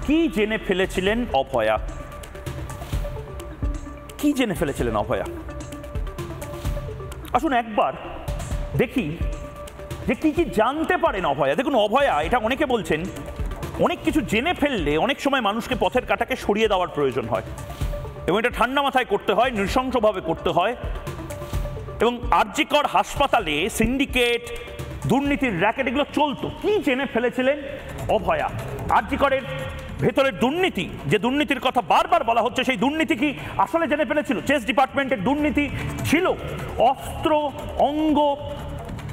কি জেনে ফেলেছিলেন অভয়া? কি জেনে ফেলেছিলেন অভয়া? আসুন একবার দেখি যে কি কি জানতে পারেন অভয়া। দেখুন অভয়া, এটা অনেকে বলছেন অনেক কিছু জেনে ফেললে অনেক সময় মানুষকে পথের কাঁটাকে সরিয়ে দেওয়ার প্রয়োজন হয়, এবং এটা ঠান্ডা মাথায় করতে হয়, নৃশংসভাবে করতে হয়। এবং আরজিকর হাসপাতালে সিন্ডিকেট, দুর্নীতির র্যাকেট এগুলো চলতো। কি জেনে ফেলেছিলেন অভয়া? আরজিকরের ভেতরের দুর্নীতি, যে দুর্নীতির কথা বারবার বলা হচ্ছে, সেই দুর্নীতি কি আসলে জেনে ফেলেছিল? চেস ডিপার্টমেন্টের দুর্নীতি ছিল, অস্ত্র, অঙ্গ,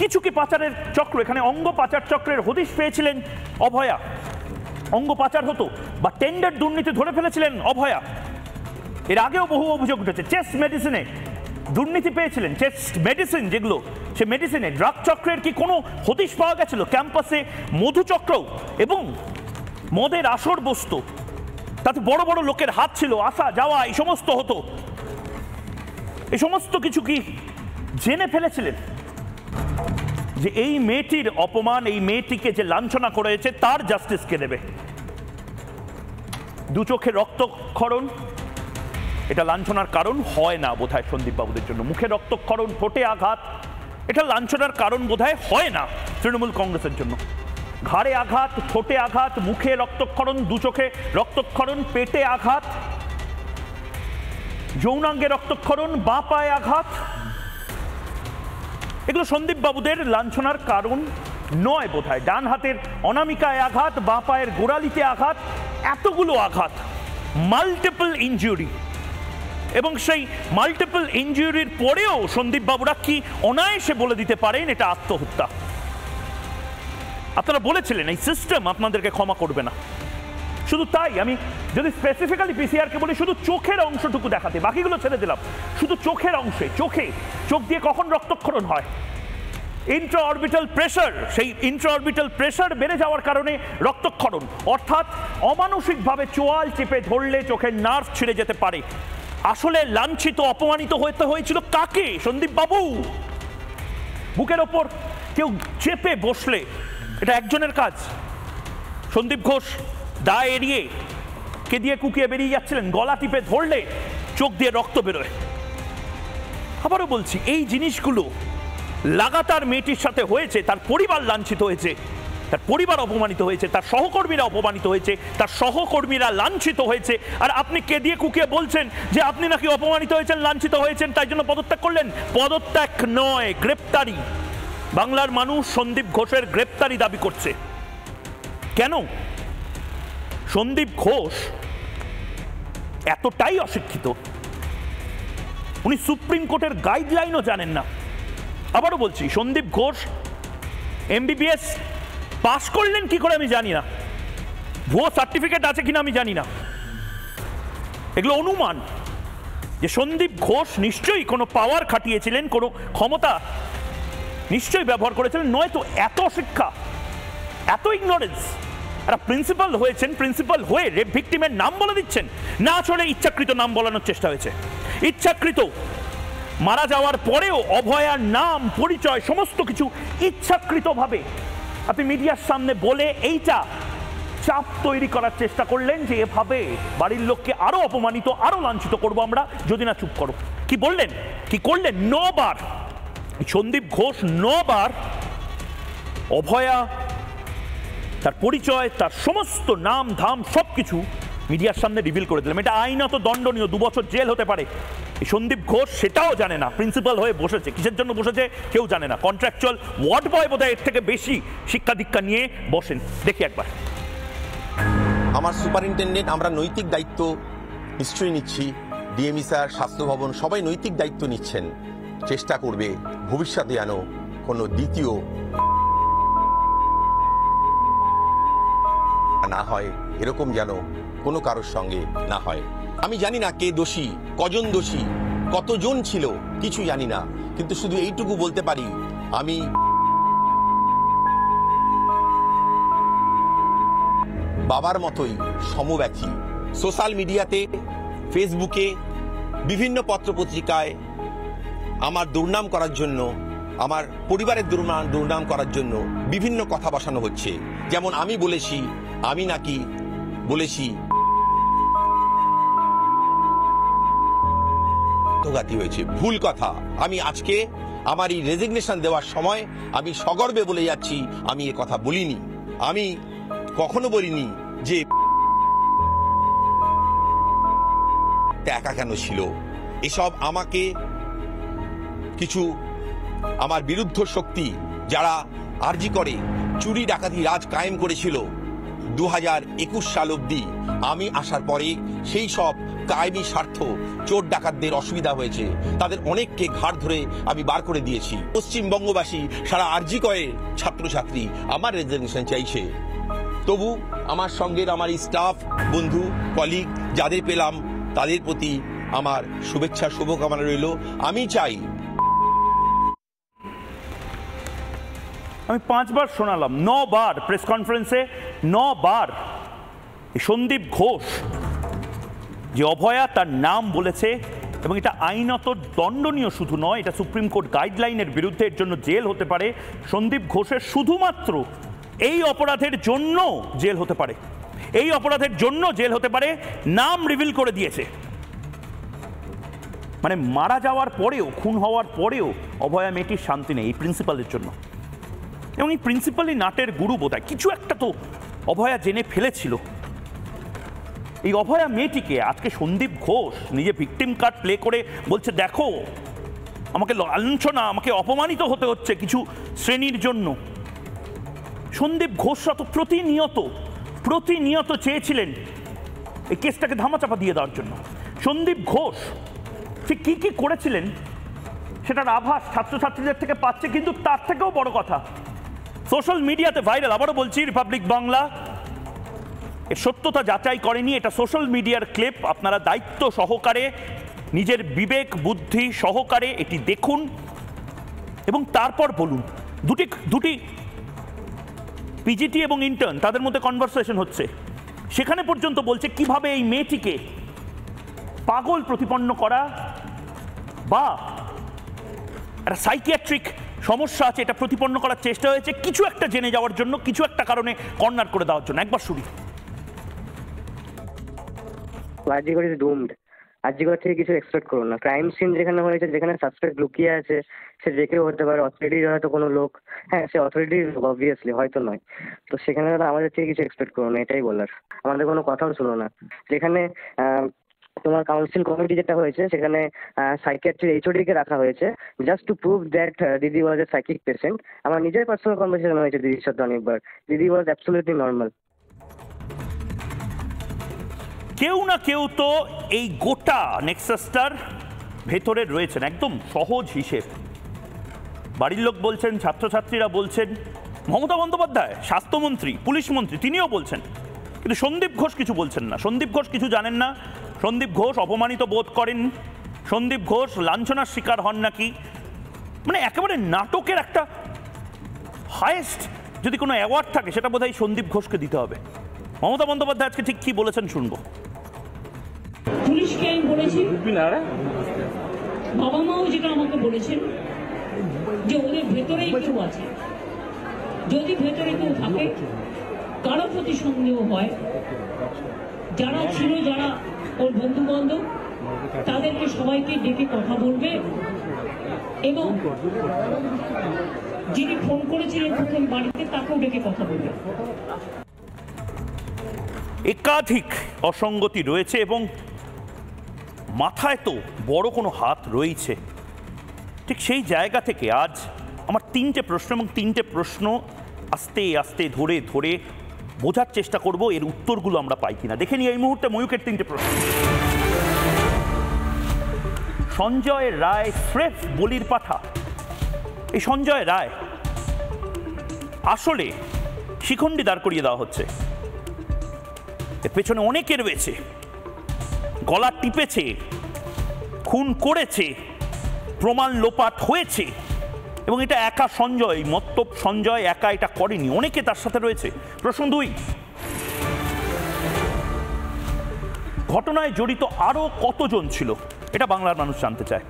কিছু কি পাচারের চক্র, এখানে অঙ্গ পাচার চক্রের হদিশ পেয়েছিলেন অভয়া? অঙ্গ পাচার হতো বা টেন্ডার দুর্নীতি ধরে ফেলেছিলেন অভয়া? এর আগেও বহু অভিযোগ উঠেছে। চেস মেডিসিনে দুর্নীতি পেয়েছিলেন, চেস মেডিসিন যেগুলো, সে মেডিসিনে ড্রাগ চক্রের কি কোনো হদিশ পাওয়া গেছিল? ক্যাম্পাসে মধুচক্র এবং মদের আসর বসতো, তাতে বড় বড় লোকের হাত ছিল, আসা যাওয়া এই সমস্ত হতো। এই সমস্ত কিছু কি জেনে ফেলেছিলেন যে এই মেয়েটির অপমান, এই মেয়েটিকে যে লাঞ্ছনা করেছে তার জাস্টিস কে দেবে? দু চোখে রক্তক্ষরণ, এটা লাঞ্ছনার কারণ হয় না বোধহয় সন্দীপ বাবুদের জন্য। মুখে রক্তক্ষরণ, ঠোঁটে আঘাত, এটা লাঞ্ছনার কারণ বোধহয় হয় না তৃণমূল কংগ্রেসের জন্য। ঘাড়ে আঘাত, ঠোঁটে আঘাত, মুখে রক্তক্ষরণ, দু চোখে রক্তক্ষরণ, পেটে আঘাত, যৌনাঙ্গে রক্তক্ষরণ, বাঁ পায়ে আঘাত, এগুলো সন্দীপ বাবুদের লাঞ্ছনার কারণ নয় বোধহয়। ডান হাতের অনামিকায় আঘাত, বাঁ পায়ের গোড়ালিতে আঘাত, এতগুলো আঘাত, মাল্টিপল ইনজুরি। এবং সেই মাল্টিপল ইনজুরির পরেও সন্দীপ বাবুরা কি অনায়াসে বলে দিতে পারেন এটা আত্মহত্যা? আপনারা বলেছিলেন এই সিস্টেম আপনাদেরকে ক্ষমা করবে না। শুধু তাই, আমি যদি স্পেসিফিক্যালি পিসিআরকে বলি শুধু চোখের অংশটুকু দেখাতে, বাকিগুলো ছেড়ে দিলাম, শুধু চোখের অংশে, চোখ দিয়ে কখন রক্তক্ষরণ হয়? ইন্ট্রাঅরবিটাল প্রেশার, সেই ইন্ট্রাঅরবিটাল প্রেশার বেড়ে যাওয়ার কারণে রক্তক্ষরণ, অর্থাৎ অমানসিকভাবে চোয়াল চেপে ধরলে চোখের নার্ভ ছিঁড়ে যেতে পারে। আসলে লাঞ্ছিত, অপমানিত হতে হয়েছিল কাকে? সন্দীপ বাবু। বুকের ওপর কেউ চেপে বসলে এটা একজনের কাজ। সন্দীপ ঘোষ দায় এড়িয়ে কে দিয়ে কুকিয়ে বেরিয়ে যাচ্ছিলেন, গলা টিপে ধরলে চোখ দিয়ে রক্ত বেরোয়। আবারও বলছি, এই জিনিসগুলো লাগাতার মেয়েটির সাথে হয়েছে। তার পরিবার লাঞ্ছিত হয়েছে, তার পরিবার অপমানিত হয়েছে, তার সহকর্মীরা অপমানিত হয়েছে, তার সহকর্মীরা লাঞ্ছিত হয়েছে। আর আপনি কে দিয়ে কুকিয়ে বলছেন যে আপনি নাকি অপমানিত হয়েছেন, লাঞ্ছিত হয়েছেন, তাই জন্য পদত্যাগ করলেন? পদত্যাগ নয়, গ্রেপ্তারি। বাংলার মানুষ সন্দীপ ঘোষের গ্রেপ্তারি দাবি করছে। কেন? সন্দীপ ঘোষ এতটাই অশিক্ষিত, উনি সুপ্রিম কোর্টের গাইডলাইনও জানেন না। আবারও বলছি, সন্দীপ ঘোষ এমবিবিএস পাশ করলেন কি করে আমি জানি না, ভুয়ো সার্টিফিকেট আছে কিনা আমি জানি না। এগুলো অনুমান যে সন্দীপ ঘোষ নিশ্চয়ই কোনো পাওয়ার খাটিয়েছিলেন, কোনো ক্ষমতা নিশ্চয়ই ব্যবহার করেছিলেন, নয়তো এত অশিক্ষা, এত ইগনোরেন্স। একটা প্রিন্সিপাল হয়েছেন, প্রিন্সিপাল হয়ে রেপ ভিকটিমের নাম বলে দিচ্ছেন না? আসলে ইচ্ছাকৃত নাম বলানোর চেষ্টা হয়েছে, ইচ্ছাকৃত। মারা যাওয়ার পরেও অভয়ার নাম, পরিচয়, সমস্ত কিছু ইচ্ছাকৃতভাবে আপনি মিডিয়ার সামনে বলে এইটা চাপ তৈরি করার চেষ্টা করলেন যে এভাবে বাড়ির লোককে আরো অপমানিত, আরো লাঞ্ছিত করবো আমরা যদি না চুপ করো। কি বললেন, কি করলেন? 9 বার সন্দীপ ঘোষ 9 বার অভয়া, তার পরিচয়, তার সমস্ত নাম ধাম সবকিছু মিডিয়ার সামনে রিভিল করে দিলাম। এটা আইনত দণ্ডনীয়, 2 বছর জেল হতে পারে। এই সন্দীপ ঘোষ সেটাও জানে না, প্রিন্সিপাল হয়ে বসেছে, কিসের জন্য বসেছে কেউ জানে না। কন্ট্রাকচুয়াল ওয়ার্ড বয় বোধহয় এর থেকে বেশি শিক্ষা দীক্ষা নিয়ে বসেন। দেখি একবার। আমার সুপারিনটেন্ডেন্ট, আমরা নৈতিক দায়িত্ব নিশ্চয়ই নিচ্ছি, ডিএমই স্যার, স্বাস্থ্য ভবন সবাই নৈতিক দায়িত্ব নিচ্ছেন। চেষ্টা করবে ভবিষ্যতে যেন কোনো দ্বিতীয় না হয়, এরকম যেন কোনো কারোর সঙ্গে না হয়। আমি জানি না কে দোষী, কজন দোষী, কতজন ছিল, কিছু জানি না, কিন্তু শুধু এইটুকু বলতে পারি, আমি বাবার মতোই সমব্যথী। সোশ্যাল মিডিয়াতে, ফেসবুকে, বিভিন্ন পত্রপত্রিকায় আমার দুর্নাম করার জন্য, আমার পরিবারের দুর্নাম করার জন্য বিভিন্ন কথা বসানো হচ্ছে। যেমন আমি বলেছি আমি নাকি বলেছি আত্মঘাতী হয়েছে, ভুল কথা। আমি আজকে আমার এই রেজিগনেশন দেওয়ার সময় আমি সগর্বে বলে যাচ্ছি, আমি এ কথা বলিনি। আমি কখনো বলিনি যে একা কেন ছিল। এসব আমাকে কিছু আমার বিরুদ্ধ শক্তি যারা আরজি করে চুরি ডাকাতি রাজ কায়েম করেছিল 2021 সাল অবধি, আমি আসার পরে সেই সব কায়েমি স্বার্থ চোর ডাকাতদের অসুবিধা হয়েছে, তাদের অনেককে ঘাড় ধরে আমি বার করে দিয়েছি। পশ্চিমবঙ্গবাসী সারা আরজি করে ছাত্রছাত্রী আমার রেজিগনেশন চাইছে, তবু আমার সঙ্গের আমার স্টাফ বন্ধু কলিগ যাদের পেলাম তাদের প্রতি আমার শুভেচ্ছা শুভকামনা রইল। আমি চাই, আমি 5 বার শোনালাম, 9 বার প্রেস কনফারেন্সে 9 বার সন্দীপ ঘোষ যে অভয়া তার নাম বলেছে, এবং এটা আইনত দণ্ডনীয় শুধু নয়, এটা সুপ্রিম কোর্ট গাইডলাইনের বিরুদ্ধে, এর জন্য জেল হতে পারে। সন্দীপ ঘোষের শুধুমাত্র এই অপরাধের জন্য জেল হতে পারে, এই অপরাধের জন্য জেল হতে পারে, নাম রিভিল করে দিয়েছে। মানে মারা যাওয়ার পরেও, খুন হওয়ার পরেও অভয়া মেয়েটির শান্তি নেই এই প্রিন্সিপালের জন্য। এবং এই প্রিন্সিপালই নাটের গুরু বোধহয়, কিছু একটা তো অভয়া জেনে ফেলেছিল। এই অভয়া মেয়েটিকে আজকে সন্দীপ ঘোষ নিজে ভিকটিম কার্ড প্লে করে বলছে, দেখো আমাকে লাঞ্ছনা, আমাকে অপমানিত হতে হচ্ছে কিছু শ্রেণীর জন্য। সন্দীপ ঘোষরা তো প্রতিনিয়ত চেয়েছিলেন এই কেসটাকে ধামাচাপা দিয়ে দেওয়ার জন্য। সন্দীপ ঘোষ ঠিক কি কি করেছিলেন সেটার আভাস ছাত্রছাত্রীদের থেকে পাচ্ছে, কিন্তু তার থেকেও বড় কথা সোশ্যাল মিডিয়াতে ভাইরাল। আবারও বলছি, রিপাবলিক বাংলা এর সত্যতা যাচাই করেনি, এটা সোশ্যাল মিডিয়ার ক্লিপ। আপনারা দায়িত্ব সহকারে, নিজের বিবেক বুদ্ধি সহকারে এটি দেখুন এবং তারপর বলুন। দুটি পিজিটি এবং ইন্টার্ন, তাদের মধ্যে কনভারসেশন হচ্ছে, সেখানে পর্যন্ত বলছে কিভাবে এই মেয়েটিকে পাগল প্রতিপন্ন করা বা একটা সাইকিয়াট্রিক সমস্যা আছে এটা প্রতিপন্ন করার চেষ্টা হয়েছে, কিছু একটা জেনে যাওয়ার জন্য, কিছু একটা কারণে কর্নার করে দেওয়ার জন্য। একবার শুনি। RG Kar is doomed. আরজিকর থেকে কিছু এক্সপেক্ট করুন না। ক্রাইম সিন যেখানে হয়েছে, যেখানে সাসপেক্ট লুকিয়ে আছে, সে যে কেউ হতে পারে, অথরিটির হয়তো কোনো লোক, হ্যাঁ সে অথরিটির অবভিয়াসলি, হয়তো নয়। তো সেখানে আমাদের থেকে কিছু এক্সপেক্ট করুন না, এটাই বলার। আমাদের কোনো কথাও শুনো না। যেখানে তোমার কাউন্সিল কমিটি যেটা হয়েছে, সেখানে সাইকিয়াট্রি এইচওডি কে রাখা হয়েছে জাস্ট টু প্রুভ দ্যাট দিদি ওয়াজ এ সাইকিক পেশেন্ট। আমার নিজের পার্সোনাল কনভারসেশন হয়েছে দিদির সাথে অনেকবার। দিদি ওয়াজ অ্যাবসলিউটলি নর্মাল। কেউ না কেউ তো এই গোটা নেক্সাসটার ভেতরে রয়েছেন, একদম সহজ হিসেব। বাড়ির লোক বলছেন, ছাত্রছাত্রীরা বলছেন, মমতা বন্দ্যোপাধ্যায় স্বাস্থ্যমন্ত্রী, পুলিশ মন্ত্রী তিনিও বলছেন, কিন্তু সন্দীপ ঘোষ কিছু বলছেন না। সন্দীপ ঘোষ কিছু জানেন না, সন্দীপ ঘোষ অপমানিত বোধ করেন, সন্দীপ ঘোষ লাঞ্ছনার শিকার হন নাকি। মানে একেবারে নাটকের একটা হায়েস্ট যদি কোনো অ্যাওয়ার্ড থাকে সেটা বোধহয় সন্দীপ ঘোষকে দিতে হবে। মমতা বন্দ্যোপাধ্যায় আজকে ঠিক কি বলেছেন শুনবো। পুলিশকে আমি বলেছি, বাবা মাও যেটা আমাকে বলেছেন যে ওদের ভেতরেই কেউ আছে, যদি ভেতরে কেউ থাকে, কারো প্রতি সন্দেহ হয়, যারা ছিল, যারা ওর বন্ধু বান্ধব, তাদেরকে সবাইকে ডেকে কথা বলবে, এবং যিনি ফোন করেছিলেন প্রথম বাড়িতে তাকেও ডেকে কথা বলবে। একাধিক অসঙ্গতি রয়েছে এবং মাথায় তো বড় কোনো হাত রয়েছে। ঠিক সেই জায়গা থেকে আজ আমার 3টে প্রশ্ন, এবং 3টে প্রশ্ন আস্তে আস্তে ধরে ধরে বোঝার চেষ্টা করব এর উত্তরগুলো আমরা পাই কিনা। দেখে নিই এই মুহূর্তে ময়ূকের 3টে প্রশ্ন। সঞ্জয় রায় স্রেফ বলির পাঠা? এই সঞ্জয় রায় আসলে শিখণ্ডী দাঁড় করিয়ে দেওয়া হচ্ছে, এর পেছনে অনেকে রয়েছে, গলা টিপেছে, খুন করেছে, প্রমাণ লোপাট হয়েছে, এবং এটা একা সঞ্জয়, মত্তব সঞ্জয় একা এটা করেনি, অনেকে তার সাথে রয়েছে। প্রশ্ন 2, ঘটনায় জড়িত আরো কতজন ছিল এটা বাংলার মানুষ জানতে চায়।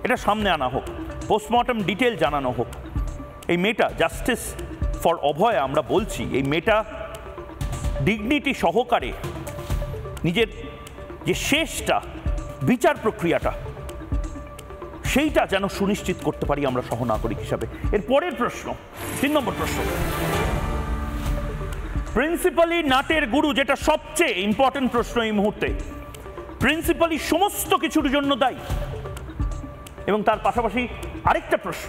এটা সামনে আনা হোক, পোস্টমর্টম ডিটেল জানানো হোক। এই মেয়েটা, জাস্টিস ফর অভয়া আমরা বলছি, এই মেয়েটা ডিগনিটি সহকারে নিজের যে শেষটা বিচার প্রক্রিয়াটা সেইটা যেন সুনিশ্চিত করতে পারি আমরা সহনাগরিক হিসাবে। এর পরের প্রশ্ন, 3 নম্বর প্রশ্ন, প্রিন্সিপালি নাটের গুরু, যেটা সবচেয়ে ইম্পর্টেন্ট প্রশ্ন এই মুহূর্তে, প্রিন্সিপালি সমস্ত কিছুর জন্য দায়ী? এবং তার পাশাপাশি আরেকটা প্রশ্ন,